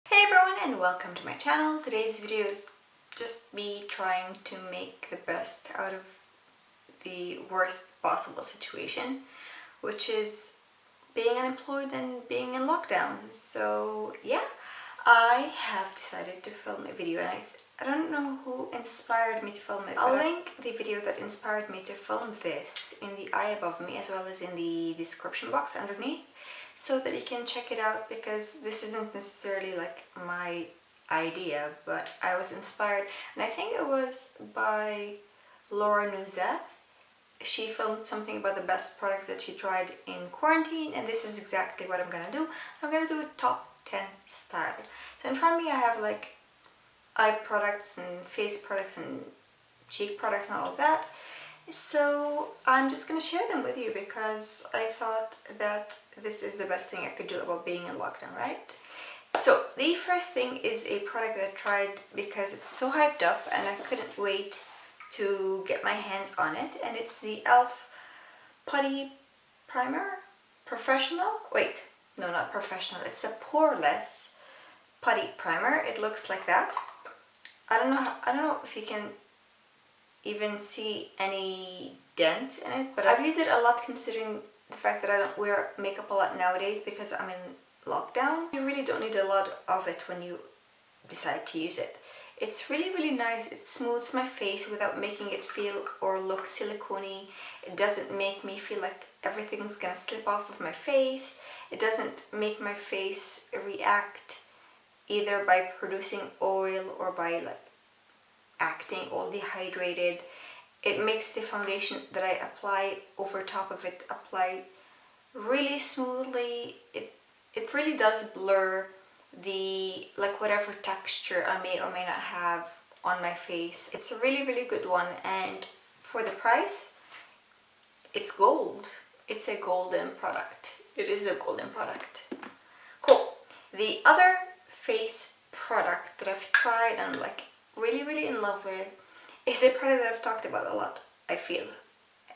Hey everyone and welcome to my channel. Today's video is just me trying to make the best out of the worst possible situation, which is being unemployed and being in lockdown. So yeah, I have decided to film a video, and I don't know who inspired me to film it. I'll link the video that inspired me to film this in the eye above me as well as in the description box underneath, so that you can check it out, because this isn't necessarily like my idea, but I was inspired, and I think it was by Laura Neuzeth. She filmed something about the best products that she tried in quarantine, and this is exactly what I'm gonna do. I'm gonna do a top 10 style. So in front of me I have like eye products and face products and cheek products and all of that. So I'm just gonna share them with you because I thought that this is the best thing I could do about being in lockdown, right? So the first thing is a product that I tried because it's so hyped up and I couldn't wait to get my hands on it, and it's the e.l.f. Putty Primer Professional. Wait, no, not professional. It's a Poreless Putty Primer. It looks like that. I don't know if you can even see any dents in it, but I've used it a lot considering the fact that I don't wear makeup a lot nowadays because I'm in lockdown. You really don't need a lot of it when you decide to use it. It's really nice. It smooths my face without making it feel or look silicone-y. It doesn't make me feel like everything's gonna slip off of my face. It doesn't make my face react either by producing oil or by like acting all dehydrated. It makes the foundation that I apply over top of it apply really smoothly. It really does blur the like whatever texture I may or may not have on my face. It's a really good one, and for the price, it's gold. It's a golden product. It is a golden product. Cool. The other face product that I've tried and I'm like really in love with is a product that I've talked about a lot, I feel,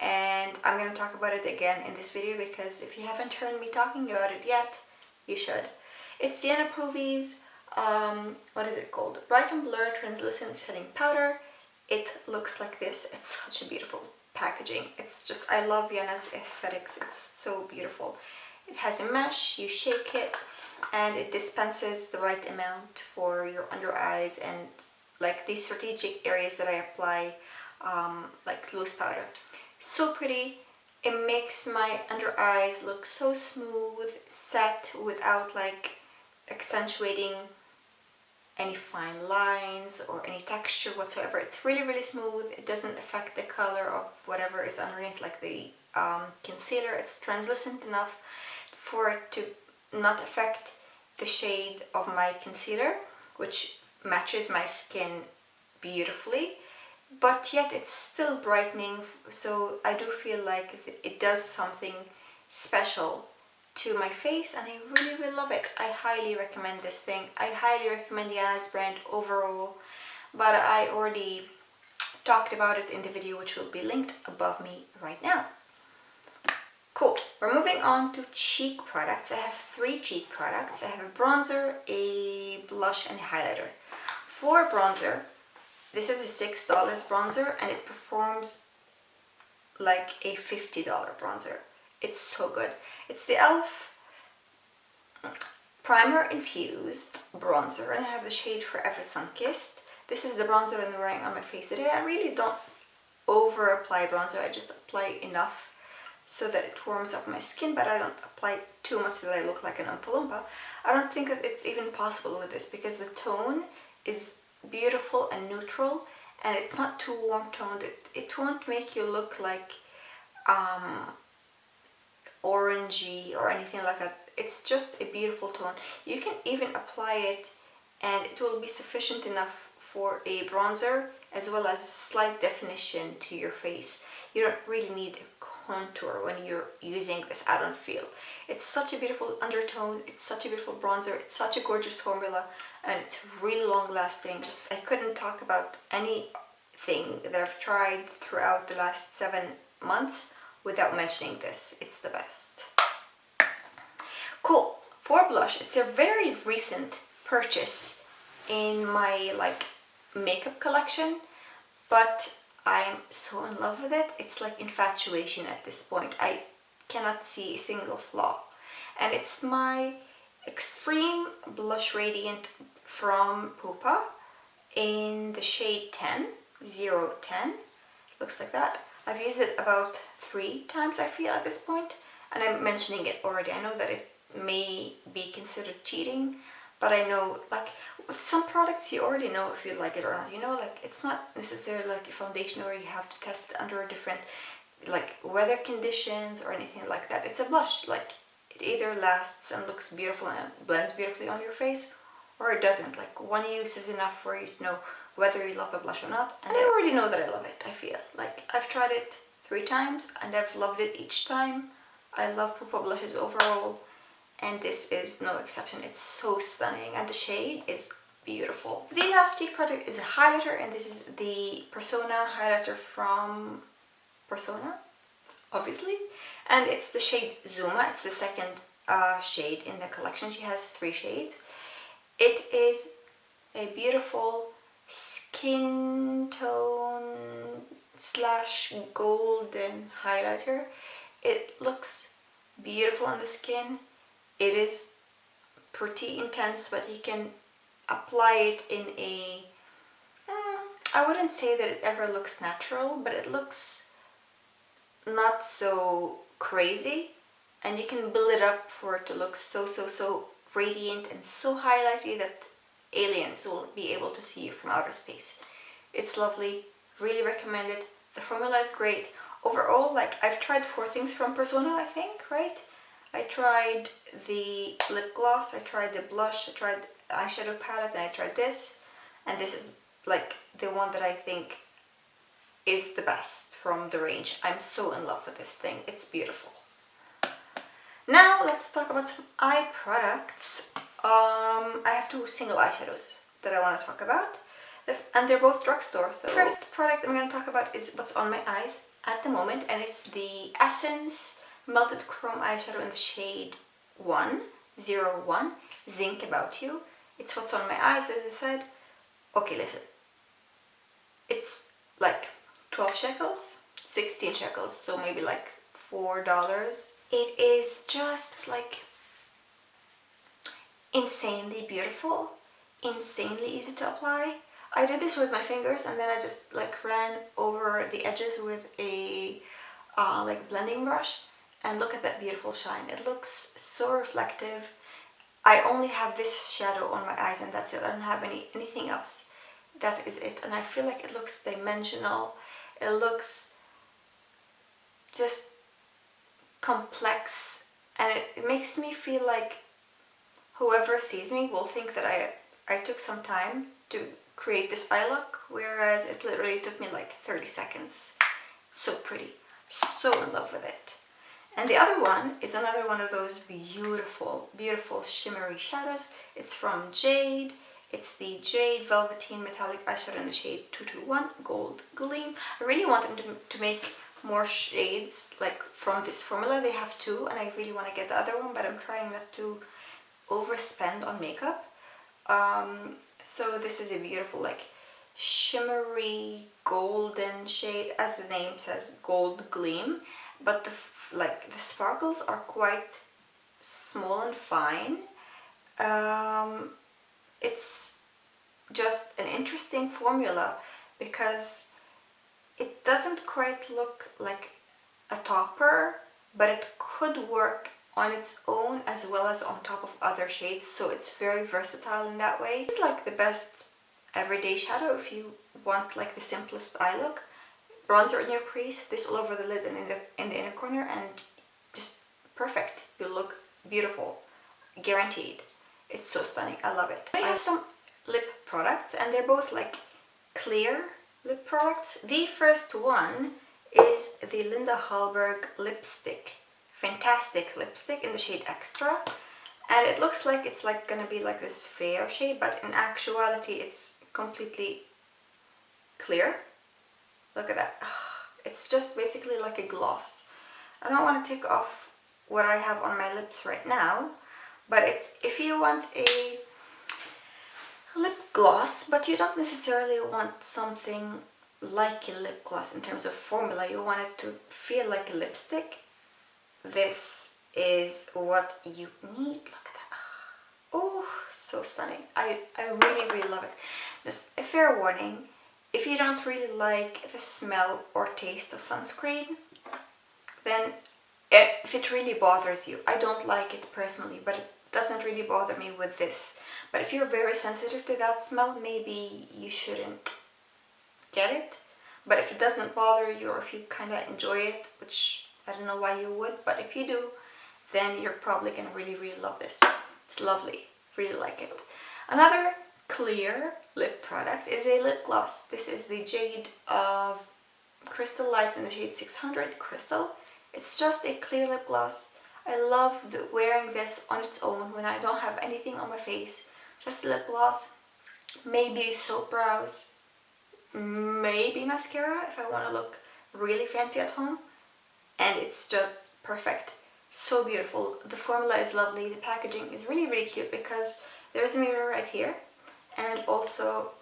and I'm gonna talk about it again in this video because if you haven't heard me talking about it yet, you should. It's Yana Proviz, what is it called? Brighton Blur Translucent Setting Powder. It looks like this. It's such a beautiful packaging. It's just, I love Yana's aesthetics. It's so beautiful. It has a mesh, you shake it, and it dispenses the right amount for your under eyes and like these strategic areas that I apply like loose powder. So pretty. It makes my under eyes look so smooth, set without like accentuating any fine lines or any texture whatsoever. It's really smooth. It doesn't affect the color of whatever is underneath, like the concealer. It's translucent enough for it to not affect the shade of my concealer, which matches my skin beautifully, but yet it's still brightening, so I do feel like it does something special to my face, and I really love it. I highly recommend this thing. I highly recommend Yana's brand overall, but I already talked about it in the video which will be linked above me right now. Cool. We're moving on to cheek products. I have 3 cheek products. I have a bronzer, a blush, and a highlighter. For bronzer, this is a $6 bronzer and it performs like a $50 bronzer. It's so good. It's the e.l.f. Primer Infused bronzer, and I have the shade Forever Sunkissed. This is the bronzer I'm wearing on my face today. I really don't over apply bronzer. I just apply enough so that it warms up my skin, but I don't apply too much so that I look like an Oompa Loompa. I don't think that it's even possible with this because the tone is beautiful and neutral, and it's not too warm toned. It won't make you look like orangey or anything like that. It's just a beautiful tone. You can even apply it and it will be sufficient enough for a bronzer as well as slight definition to your face. You don't really need a contour when you're using this, I don't feel. It's such a beautiful undertone, it's such a beautiful bronzer, it's such a gorgeous formula, and it's really long lasting. Just, I couldn't talk about anything that I've tried throughout the last 7 months without mentioning this. It's the best. Cool. For blush, it's a very recent purchase in my like makeup collection, but I'm so in love with it. It's like infatuation at this point. I cannot see a single flaw. And it's my Extreme Blush Radiant from Pupa in the shade 10, 010. Looks like that. I've used it about 3 times, I feel, at this point, and I'm mentioning it already. I know that it may be considered cheating, but I know, like, with some products you already know if you like it or not. You know, like, it's not necessarily like a foundation where you have to test it under different like weather conditions or anything like that. It's a blush, like it either lasts and looks beautiful and blends beautifully on your face, or it doesn't. Like one use is enough for you to know whether you love a blush or not, and I already know that I love it. I feel like I've tried it 3 times and I've loved it each time. I love Pupa blushes overall, and this is no exception. It's so stunning and the shade is beautiful. The last cheek product is a highlighter, and this is the Persona highlighter from Persona, obviously, and it's the shade Zuma. It's the second shade in the collection. She has 3 shades. It is a beautiful skin tone / golden highlighter. It looks beautiful on the skin. It is pretty intense, but you can apply it in a I wouldn't say that it ever looks natural, but it looks not so crazy, and you can build it up for it to look so radiant and so highlighty that aliens will be able to see you from outer space. It's lovely, really recommend it. The formula is great. Overall, like, I've tried 4 things from Persona, I think, right? I tried the lip gloss, I tried the blush, I tried the eyeshadow palette, and I tried this. And this is like the one that I think is the best from the range. I'm so in love with this thing. It's beautiful. Now let's talk about some eye products. I have 2 single eyeshadows that I want to talk about, and they're both drugstore. So the first product I'm going to talk about is what's on my eyes at the moment, and it's the Essence Melted Chrome eyeshadow in the shade 101, Zinc About You. It's what's on my eyes, as I said. Okay, listen. It's like 12 shekels, 16 shekels, so maybe like $4. It is just like insanely beautiful, insanely easy to apply. I did this with my fingers, and then I just like ran over the edges with a like blending brush, and look at that beautiful shine. It looks so reflective. I only have this shadow on my eyes, and that's it. I don't have anything else. That is it. And I feel like it looks dimensional. It looks just complex, and it makes me feel like whoever sees me will think that I took some time to create this eye look, whereas it literally took me like 30 seconds. So pretty. So in love with it. And the other one is another one of those beautiful, beautiful shimmery shadows. It's from Jade. It's the Jade Velveteen Metallic Eyeshadow in the shade 221 Gold Gleam. I really want them to make more shades like from this formula. They have 2, and I really want to get the other one, but I'm trying not to overspend on makeup. So this is a beautiful like shimmery golden shade, as the name says, Gold Gleam, but the sparkles are quite small and fine. It's just an interesting formula because it doesn't quite look like a topper, but it could work on its own as well as on top of other shades, so it's very versatile in that way. It's like the best everyday shadow if you want like the simplest eye look. Bronzer in your crease, this all over the lid and in the inner corner, and just perfect. You look beautiful, guaranteed. It's so stunning. I love it. I have some lip products, and they're both like clear lip products. The first one is the Linda Hallberg lipstick, Fantastick lipstick in the shade Extra, and it looks like it's like gonna be like this fair shade, but in actuality it's completely clear. Look at that. It's just basically like a gloss. I don't want to take off what I have on my lips right now, but if you want a gloss, but you don't necessarily want something like a lip gloss in terms of formula. You want it to feel like a lipstick. This is what you need. Look at that. Oh, so stunning. I really, really love it. Just a fair warning, if you don't really like the smell or taste of sunscreen, then if it really bothers you, I don't like it personally, but it doesn't really bother me with this. But if you're very sensitive to that smell, maybe you shouldn't get it. But if it doesn't bother you, or if you kind of enjoy it, which I don't know why you would, but if you do, then you're probably going to really, really love this. It's lovely. Really like it. Another clear lip product is a lip gloss. This is the Jade of Crystal Lights in the shade 600 Crystal. It's just a clear lip gloss. I love wearing this on its own when I don't have anything on my face. Just lip gloss, maybe soap brows, maybe mascara if I want to look really fancy at home. And it's just perfect. So beautiful. The formula is lovely. The packaging is really, really cute because there's a mirror right here and also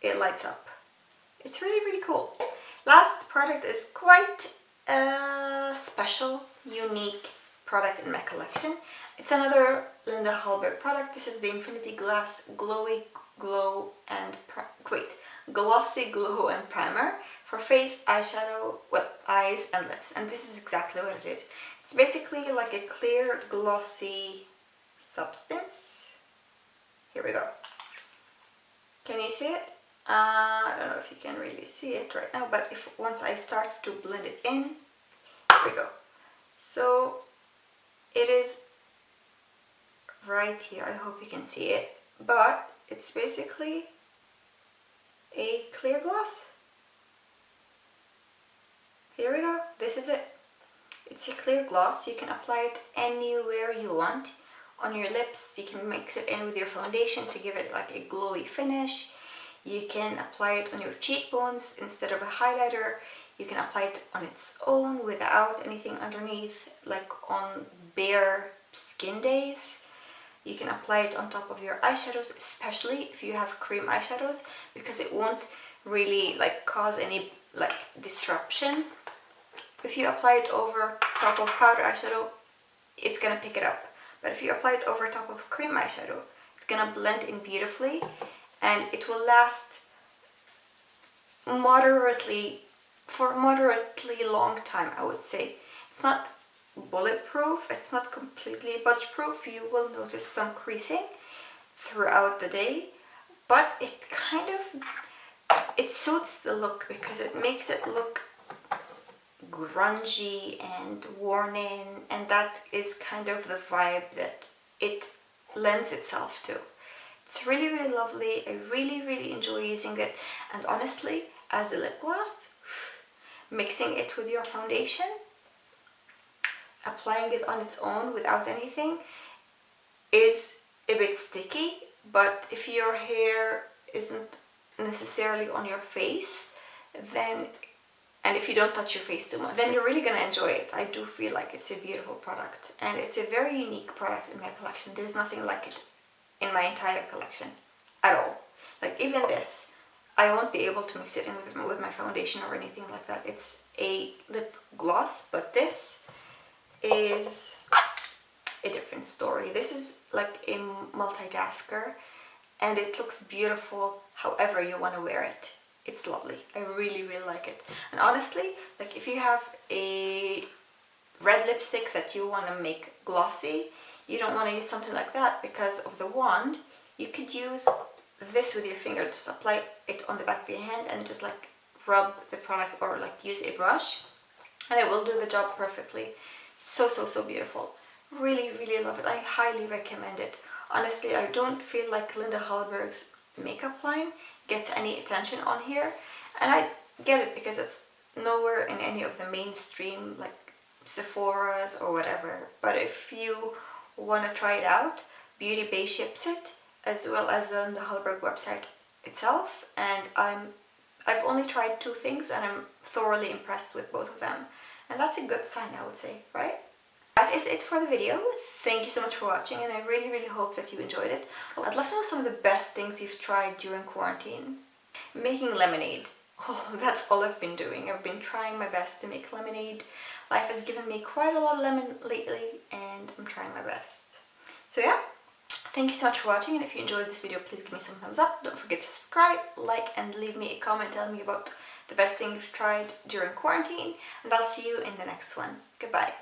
it lights up. It's really, really cool. Last product is quite a special, unique product in my collection. It's another Linda Hallberg product. This is the Infinity Glass Glossy Glow and Primer for face, eyeshadow, well, eyes and lips. And this is exactly what it is. It's basically like a clear, glossy substance. Here we go. Can you see it? I don't know if you can really see it right now, but once I start to blend it in, here we go. So it is right here. I hope you can see it, but it's basically a clear gloss. Here we go. This is it. It's a clear gloss. You can apply it anywhere you want. On your lips, you can mix it in with your foundation to give it like a glowy finish. You can apply it on your cheekbones instead of a highlighter. You can apply it on its own without anything underneath, like on bare skin days. You can apply it on top of your eyeshadows, especially if you have cream eyeshadows, because it won't really like cause any like disruption. If you apply it over top of powder eyeshadow, it's gonna pick it up. But if you apply it over top of cream eyeshadow, it's gonna blend in beautifully and it will last for moderately long time, I would say. It's not bulletproof, it's not completely budge proof. You will notice some creasing throughout the day, but it suits the look because it makes it look grungy and worn in, and that is kind of the vibe that it lends itself to. It's really, really lovely. I really, really enjoy using it, and honestly, as a lip gloss, mixing it with your foundation, applying it on its own without anything is a bit sticky, but if your hair isn't necessarily on your face, then, and if you don't touch your face too much, then you're really gonna enjoy it. I do feel like it's a beautiful product, and it's a very unique product in my collection. There's nothing like it in my entire collection at all. Like even this, I won't be able to mix it in with my foundation or anything like that. It's a lip gloss, but this is a different story. This is like a multitasker, and it looks beautiful however you want to wear it. It's lovely. I really, really like it. And honestly, like if you have a red lipstick that you want to make glossy, you don't want to use something like that because of the wand. You could use this with your finger, just apply it on the back of your hand and just like rub the product or like use a brush, and it will do the job perfectly. So, so, so beautiful. Really, really love it. I highly recommend it. Honestly, I don't feel like Linda Hallberg's makeup line gets any attention on here, and I get it because it's nowhere in any of the mainstream like Sephora's or whatever. But if you want to try it out, Beauty Bay ships it, as well as the Hallberg website itself, and I've only tried 2 things and I'm thoroughly impressed with both of them, and that's a good sign, I would say, right? That is it for the video. Thank you so much for watching, and I really hope that you enjoyed it. I'd love to know some of the best things you've tried during quarantine. Making lemonade. Oh, that's all I've been doing. I've been trying my best to make lemonade. Life has given me quite a lot of lemon lately, and I'm trying my best. So yeah, thank you so much for watching, and if you enjoyed this video, please give me some thumbs up. Don't forget to subscribe, like, and leave me a comment telling me about the best thing you've tried during quarantine, and I'll see you in the next one. Goodbye.